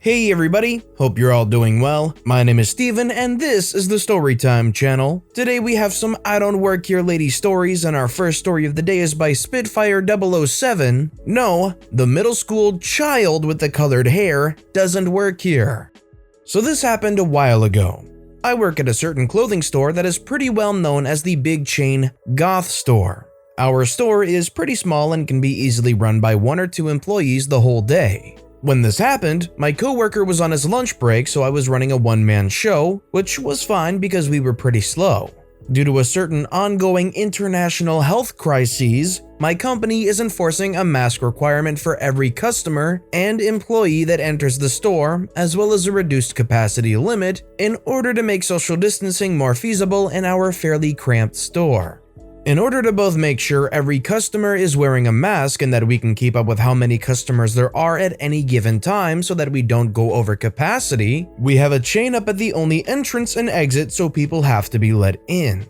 Hey everybody, hope you're all doing well. My name is Steven and this is the Storytime channel. Today we have some I Don't Work Here Lady stories, and our first story of the day is by Spitfire007. No, the middle school child with the colored hair doesn't work here. So this happened a while ago. I work at a certain clothing store that is pretty well known as the big chain Goth store. Our store is pretty small and can be easily run by 1 or 2 employees the whole day. When this happened, my coworker was on his lunch break, so I was running a one-man show, which was fine because we were pretty slow. Due to a certain ongoing international health crises, my company is enforcing a mask requirement for every customer and employee that enters the store, as well as a reduced capacity limit in order to make social distancing more feasible in our fairly cramped store. In order to both make sure every customer is wearing a mask and that we can keep up with how many customers there are at any given time so that we don't go over capacity, we have a chain up at the only entrance and exit, so people have to be let in.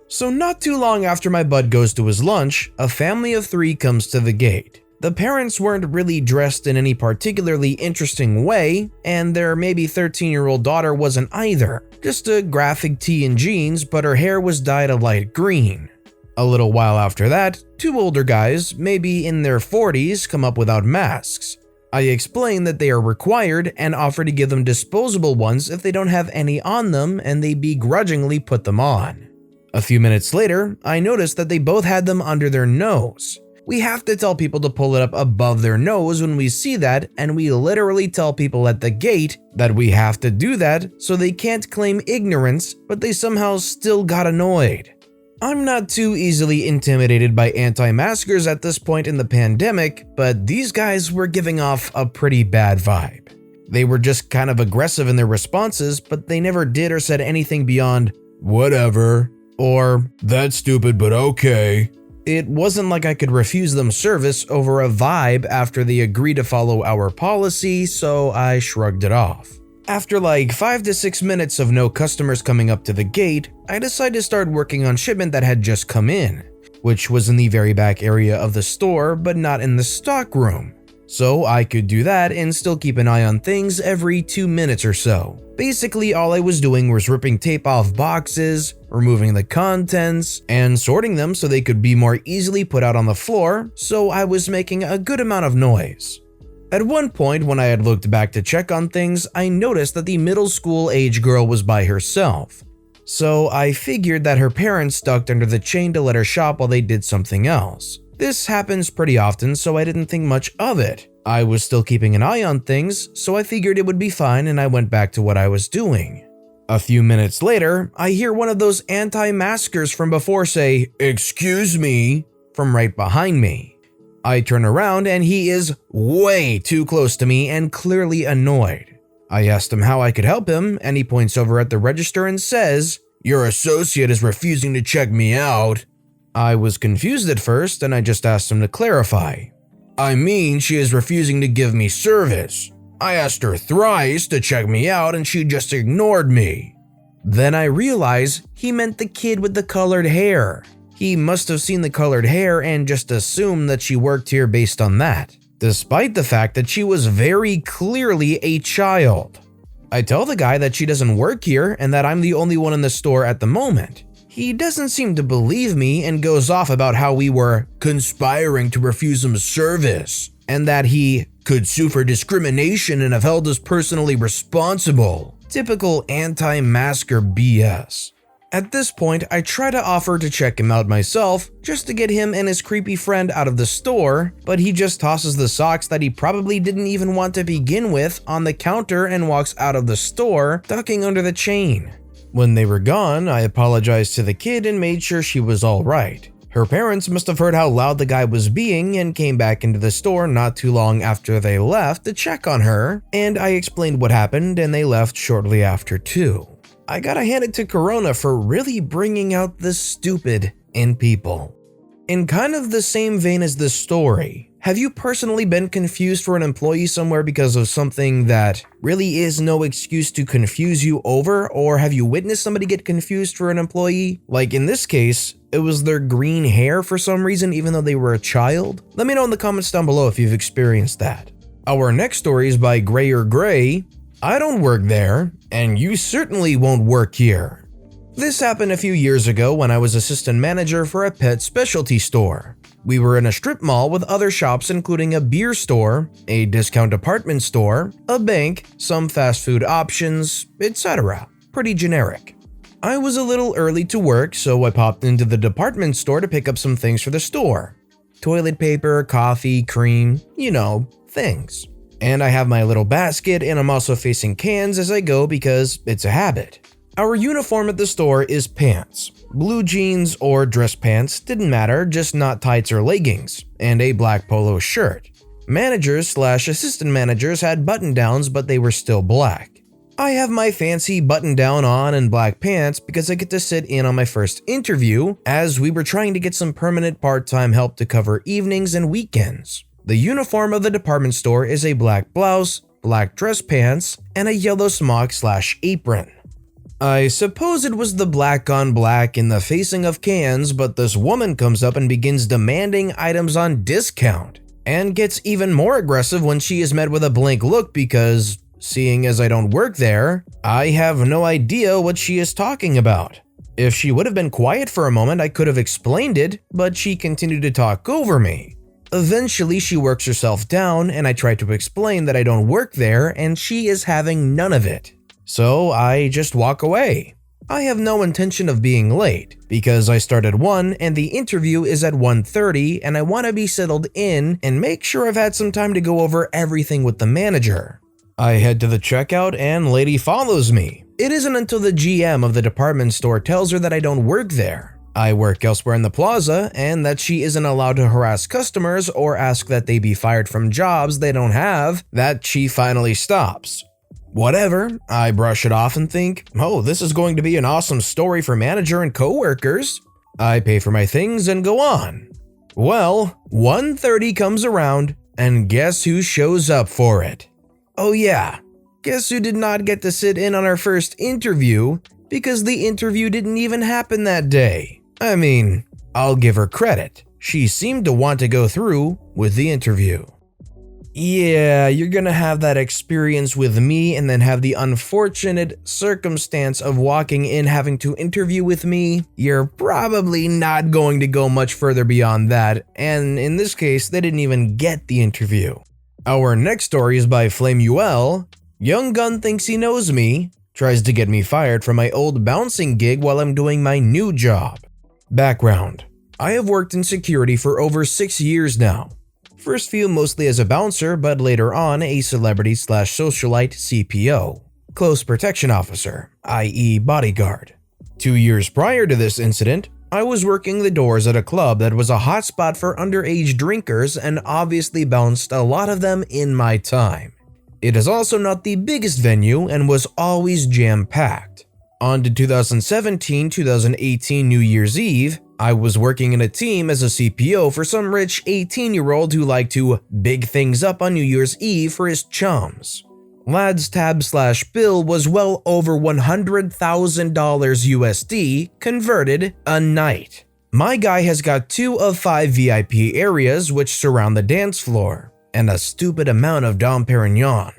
So not too long after my bud goes to his lunch, a family of 3 comes to the gate. The parents weren't really dressed in any particularly interesting way, and their maybe 13-year-old daughter wasn't either. Just a graphic tee and jeans, but her hair was dyed a light green. A little while after that, 2 older guys, maybe in their 40s, come up without masks. I explain that they are required and offer to give them disposable ones if they don't have any on them, and they begrudgingly put them on. A few minutes later, I noticed that they both had them under their nose. We have to tell people to pull it up above their nose when we see that, and we literally tell people at the gate that we have to do that so they can't claim ignorance, but they somehow still got annoyed. I'm not too easily intimidated by anti-maskers at this point in the pandemic, but these guys were giving off a pretty bad vibe. They were just kind of aggressive in their responses, but they never did or said anything beyond, "Whatever," or "That's stupid but okay." It wasn't like I could refuse them service over a vibe after they agreed to follow our policy, so I shrugged it off. After like 5 to 6 minutes of no customers coming up to the gate, I decided to start working on shipment that had just come in, which was in the very back area of the store but not in the stock room. So I could do that and still keep an eye on things every 2 minutes or so. Basically, all I was doing was ripping tape off boxes, removing the contents, and sorting them so they could be more easily put out on the floor, so I was making a good amount of noise. At one point, when I had looked back to check on things, I noticed that the middle school age girl was by herself. So I figured that her parents ducked under the chain to let her shop while they did something else. This happens pretty often, so I didn't think much of it. I was still keeping an eye on things, so I figured it would be fine and I went back to what I was doing. A few minutes later, I hear one of those anti-maskers from before say, "Excuse me," from right behind me. I turn around and he is way too close to me and clearly annoyed. I asked him how I could help him, and he points over at the register and says, "Your associate is refusing to check me out." I was confused at first and I just asked him to clarify. "I mean, she is refusing to give me service. I asked her thrice to check me out and she just ignored me." Then I realize he meant the kid with the colored hair. He must have seen the colored hair and just assumed that she worked here based on that, despite the fact that she was very clearly a child. I tell the guy that she doesn't work here and that I'm the only one in the store at the moment. He doesn't seem to believe me and goes off about how we were conspiring to refuse him service, and that he could sue for discrimination and have held us personally responsible. Typical anti-masker BS. At this point, I try to offer to check him out myself, just to get him and his creepy friend out of the store, but he just tosses the socks that he probably didn't even want to begin with on the counter and walks out of the store, ducking under the chain. When they were gone, I apologized to the kid and made sure she was alright. Her parents must have heard how loud the guy was being and came back into the store not too long after they left to check on her, and I explained what happened and they left shortly after too. I gotta hand it to Corona for really bringing out the stupid in people. In kind of the same vein as this story, have you personally been confused for an employee somewhere because of something that really is no excuse to confuse you over, or have you witnessed somebody get confused for an employee? Like in this case, it was their green hair for some reason even though they were a child? Let me know in the comments down below if you've experienced that. Our next story is by GreyerGrey. I don't work there, and you certainly won't work here. This happened a few years ago when I was assistant manager for a pet specialty store. We were in a strip mall with other shops including a beer store, a discount department store, a bank, some fast food options, etc. Pretty generic. I was a little early to work, so I popped into the department store to pick up some things for the store. Toilet paper, coffee, cream, things. And I have my little basket and I'm also facing cans as I go because it's a habit. Our uniform at the store is pants. Blue jeans or dress pants, didn't matter, just not tights or leggings, and a black polo shirt. Managers/assistant managers had button-downs, but they were still black. I have my fancy button-down on and black pants because I get to sit in on my first interview, as we were trying to get some permanent part-time help to cover evenings and weekends. The uniform of the department store is a black blouse, black dress pants, and a yellow smock/apron. I suppose it was the black on black in the facing of cans, but this woman comes up and begins demanding items on discount, and gets even more aggressive when she is met with a blank look because, seeing as I don't work there, I have no idea what she is talking about. If she would have been quiet for a moment, I could have explained it, but she continued to talk over me. Eventually, she works herself down, and I try to explain that I don't work there, and she is having none of it. So I just walk away. I have no intention of being late, because I start at 1 and the interview is at 1:30 and I want to be settled in and make sure I've had some time to go over everything with the manager. I head to the checkout and lady follows me. It isn't until the GM of the department store tells her that I don't work there. I work elsewhere in the plaza and that she isn't allowed to harass customers or ask that they be fired from jobs they don't have, that she finally stops. Whatever, I brush it off and think, oh, this is going to be an awesome story for manager and coworkers. I pay for my things and go on. Well, 1:30 comes around and guess who shows up for it? Oh yeah, guess who did not get to sit in on our first interview because the interview didn't even happen that day. I mean, I'll give her credit. She seemed to want to go through with the interview. Yeah, you're gonna have that experience with me and then have the unfortunate circumstance of walking in having to interview with me. You're probably not going to go much further beyond that, and in this case, they didn't even get the interview. Our next story is by Flamuel. Young gun thinks he knows me, tries to get me fired from my old bouncing gig while I'm doing my new job. Background: I have worked in security for over 6 years now. First few mostly as a bouncer, but later on a celebrity/socialite CPO, close protection officer, i.e. bodyguard. 2 years prior to this incident, I was working the doors at a club that was a hotspot for underage drinkers and obviously bounced a lot of them in my time. It is also not the biggest venue and was always jam-packed. On to 2017-2018 New Year's Eve, I was working in a team as a CPO for some rich 18-year-old who liked to big things up on New Year's Eve for his chums. Lad's tab/bill was well over $100,000 USD converted a night. My guy has got 2 of 5 VIP areas which surround the dance floor, and a stupid amount of Dom Perignon.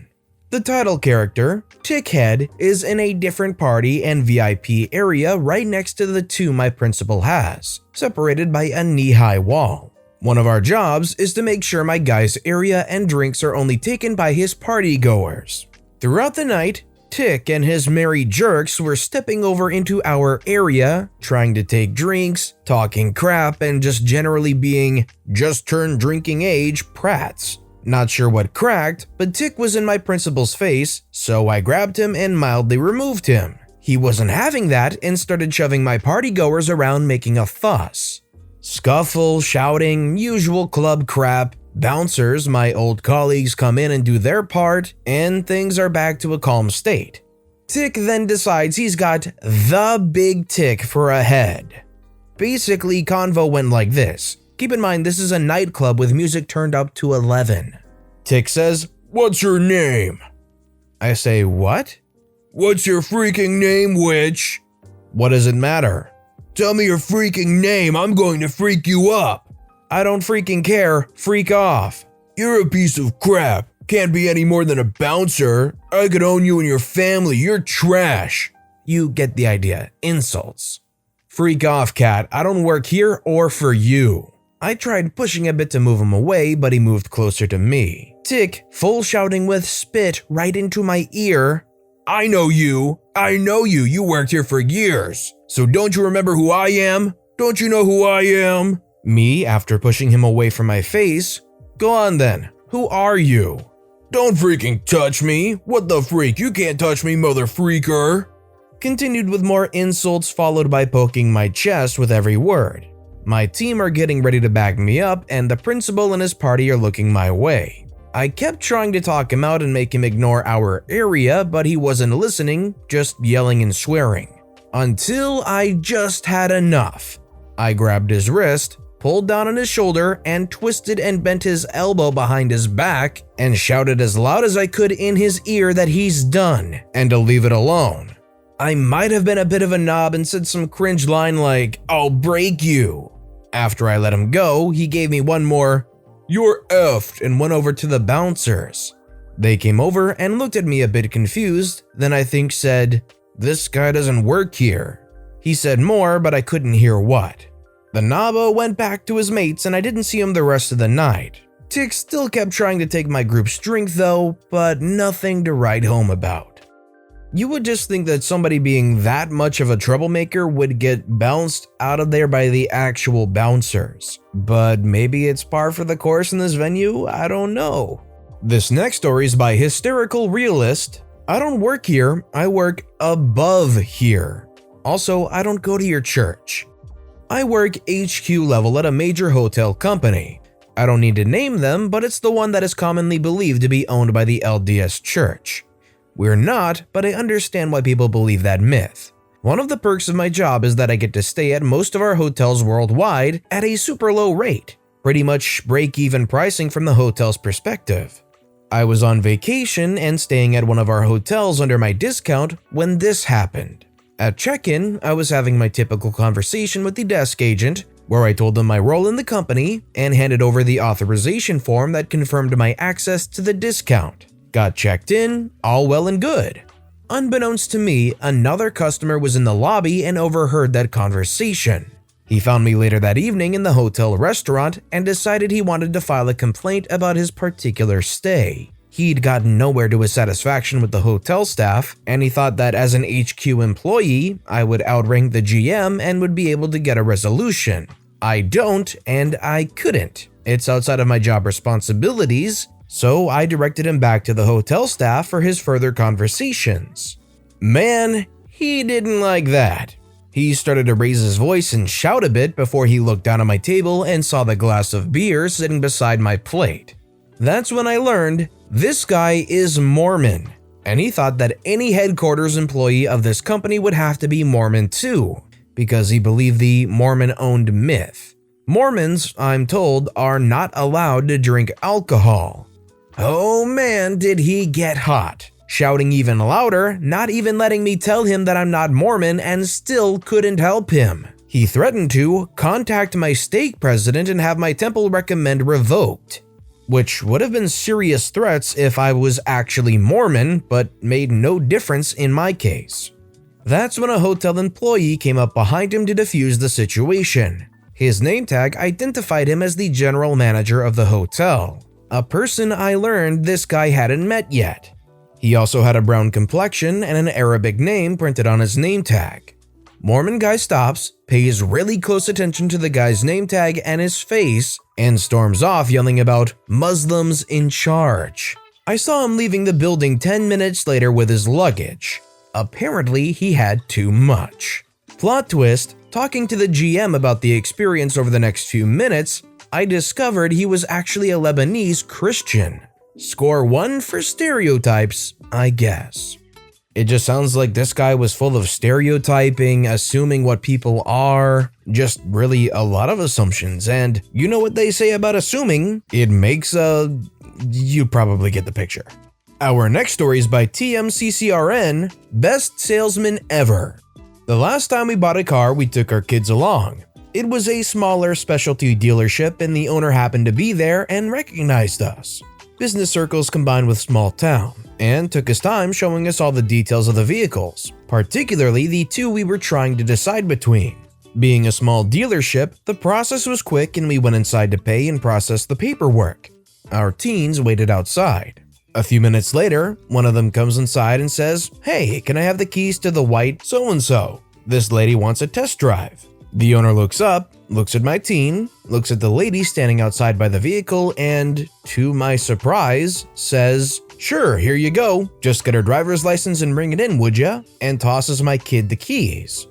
The title character, Tickhead, is in a different party and VIP area right next to the 2 my principal has, separated by a knee-high wall. One of our jobs is to make sure my guy's area and drinks are only taken by his party-goers. Throughout the night, Tick and his merry jerks were stepping over into our area, trying to take drinks, talking crap, and just generally being just-turned-drinking-age prats. Not sure what cracked, but Tick was in my principal's face, so I grabbed him and mildly removed him. He wasn't having that and started shoving my partygoers around making a fuss. Scuffle, shouting, usual club crap. Bouncers, my old colleagues, come in and do their part, and things are back to a calm state. Tick then decides he's got the big tick for a head. Basically, convo went like this. Keep in mind, this is a nightclub with music turned up to 11. Tick says, "What's your name?" I say, "What?" "What's your freaking name, witch?" "What does it matter?" "Tell me your freaking name, I'm going to freak you up." "I don't freaking care, freak off." "You're a piece of crap. Can't be any more than a bouncer. I could own you and your family. You're trash. You get the idea. Insults. Freak off, cat. I don't work here or for you. I tried pushing a bit to move him away, but he moved closer to me. Tick, full shouting with spit right into my ear. I know you. You worked here for years. So don't you remember who I am? Don't you know who I am? Me, after pushing him away from my face. Go on then. Who are you? Don't freaking touch me. What the freak? You can't touch me, mother freaker. Continued with more insults, followed by poking my chest with every word. My team are getting ready to back me up, and the principal and his party are looking my way. I kept trying to talk him out and make him ignore our area, but he wasn't listening, just yelling and swearing. Until I just had enough. I grabbed his wrist, pulled down on his shoulder, and twisted and bent his elbow behind his back, and shouted as loud as I could in his ear that he's done, and to leave it alone. I might have been a bit of a knob and said some cringe line like, "I'll break you." After I let him go, he gave me one more, "You're effed," and went over to the bouncers. They came over and looked at me a bit confused, then I think said, "This guy doesn't work here." He said more, but I couldn't hear what. The Nabo went back to his mates and I didn't see him the rest of the night. Tick still kept trying to take my group's drink though, but nothing to write home about. You would just think that somebody being that much of a troublemaker would get bounced out of there by the actual bouncers. But maybe it's par for the course in this venue, I don't know. This next story is by Hysterical Realist. I don't work here, I work above here. Also, I don't go to your church. I work HQ level at a major hotel company. I don't need to name them, but it's the one that is commonly believed to be owned by the LDS Church. We're not, but I understand why people believe that myth. One of the perks of my job is that I get to stay at most of our hotels worldwide at a super low rate, pretty much break-even pricing from the hotel's perspective. I was on vacation and staying at one of our hotels under my discount when this happened. At check-in, I was having my typical conversation with the desk agent, where I told them my role in the company and handed over the authorization form that confirmed my access to the discount. Got checked in, all well and good. Unbeknownst to me, another customer was in the lobby and overheard that conversation. He found me later that evening in the hotel restaurant and decided he wanted to file a complaint about his particular stay. He'd gotten nowhere to his satisfaction with the hotel staff, and he thought that as an HQ employee, I would outrank the GM and would be able to get a resolution. I don't, and I couldn't. It's outside of my job responsibilities, so I directed him back to the hotel staff for his further conversations. Man, he didn't like that. He started to raise his voice and shout a bit before he looked down at my table and saw the glass of beer sitting beside my plate. That's when I learned this guy is Mormon, and he thought that any headquarters employee of this company would have to be Mormon too, because he believed the Mormon-owned myth. Mormons, I'm told, are not allowed to drink alcohol. Oh man, did he get hot, shouting even louder, not even letting me tell him that I'm not Mormon and still couldn't help him. He threatened to contact my stake president and have my temple recommend revoked, which would have been serious threats if I was actually Mormon, but made no difference in my case. That's when a hotel employee came up behind him to defuse the situation. His name tag identified him as the general manager of the hotel, a person I learned this guy hadn't met yet. He also had a brown complexion and an Arabic name printed on his name tag. Mormon guy stops, pays really close attention to the guy's name tag and his face, and storms off yelling about Muslims in charge. I saw him leaving the building 10 minutes later with his luggage. Apparently, he had too much. Plot twist, talking to the GM about the experience over the next few minutes, I discovered he was actually a Lebanese Christian. Score 1 for stereotypes, I guess. It just sounds like this guy was full of stereotyping, assuming what people are, just really a lot of assumptions, and you know what they say about assuming, it makes you probably get the picture. Our next story is by tmccrn, Best Salesman Ever. The last time we bought a car, we took our kids along. It was a smaller specialty dealership and the owner happened to be there and recognized us. business circles combined with small town, and took his time showing us all the details of the vehicles, particularly the two we were trying to decide between. Being a small dealership, the process was quick and we went inside to pay and process the paperwork. Our teens waited outside. A few minutes later, one of them comes inside and says, "Hey, can I have the keys to the white so-and-so? This lady wants a test drive." The owner looks up, looks at my teen, looks at the lady standing outside by the vehicle, and, to my surprise, says, "Sure, here you go. Just get her driver's license and bring it in, would ya?" and tosses my kid the keys.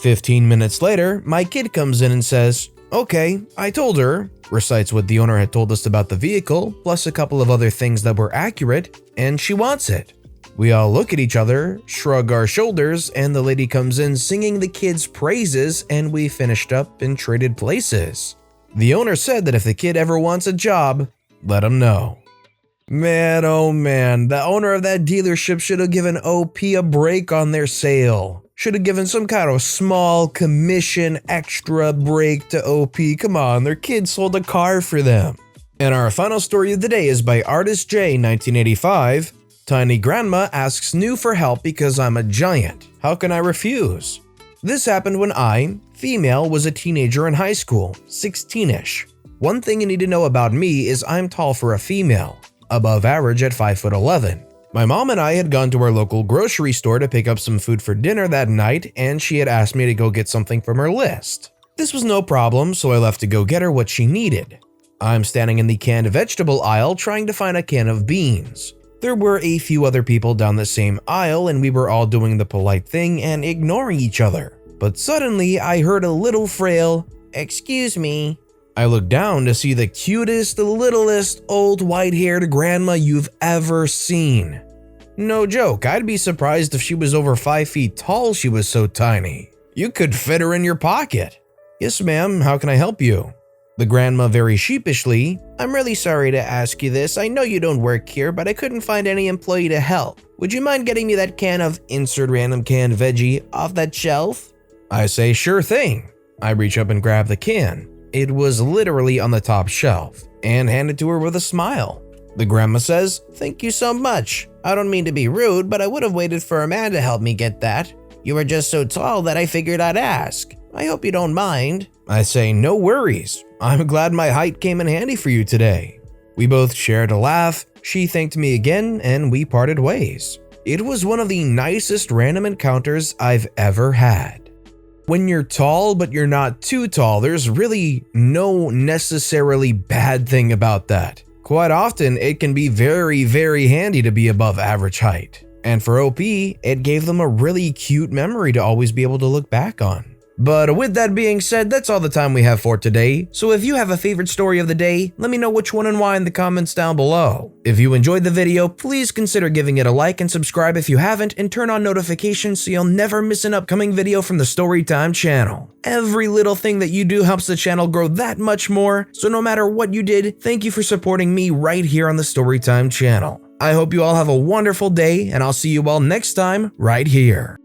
15 minutes later, my kid comes in and says, "Okay, I told her," recites what the owner had told us about the vehicle, plus a couple of other things that were accurate, and she wants it. We all look at each other, shrug our shoulders, and the lady comes in singing the kid's praises, and we finished up and traded places. The owner said that if the kid ever wants a job, let him know. Man, oh man, the owner of that dealership should have given OP a break on their sale. Should have given some kind of small commission extra break to OP. Come on, their kid sold a car for them. And our final story of the day is by Artist J 1985. Tiny Grandma asks New for help because I'm a giant. How can I refuse? This happened when I, female, was a teenager in high school, 16ish. One thing you need to know about me is I'm tall for a female, above average at 5'11". My mom and I had gone to our local grocery store to pick up some food for dinner that night, and she had asked me to go get something from her list. This was no problem, so I left to go get her what she needed. I'm standing in the canned vegetable aisle trying to find a can of beans. There were a few other people down the same aisle, and we were all doing the polite thing and ignoring each other. But suddenly, I heard a little frail, "Excuse me." I looked down to see the cutest, littlest, old white-haired grandma you've ever seen. No joke, I'd be surprised if she was over 5 feet tall, she was so tiny. You could fit her in your pocket. "Yes, ma'am, how can I help you?" The grandma very sheepishly, "I'm really sorry to ask you this. I know you don't work here, but I couldn't find any employee to help. Would you mind getting me that can of insert random canned veggie off that shelf?" I say, "Sure thing." I reach up and grab the can. It was literally on the top shelf, and hand it to her with a smile. The grandma says, "Thank you so much. I don't mean to be rude, but I would have waited for a man to help me get that. You were just so tall that I figured I'd ask. I hope you don't mind." I say, "No worries. I'm glad my height came in handy for you today." We both shared a laugh, she thanked me again, and we parted ways. It was one of the nicest random encounters I've ever had. When you're tall but you're not too tall, there's really no necessarily bad thing about that. Quite often, it can be very, very handy to be above average height. And for OP, it gave them a really cute memory to always be able to look back on. But with that being said, that's all the time we have for today. So if you have a favorite story of the day, let me know which one and why in the comments down below. If you enjoyed the video, please consider giving it a like and subscribe if you haven't, and turn on notifications so you'll never miss an upcoming video from the Storytime channel. Every little thing that you do helps the channel grow that much more, so no matter what you did, thank you for supporting me right here on the Storytime channel. I hope you all have a wonderful day, and I'll see you all next time right here.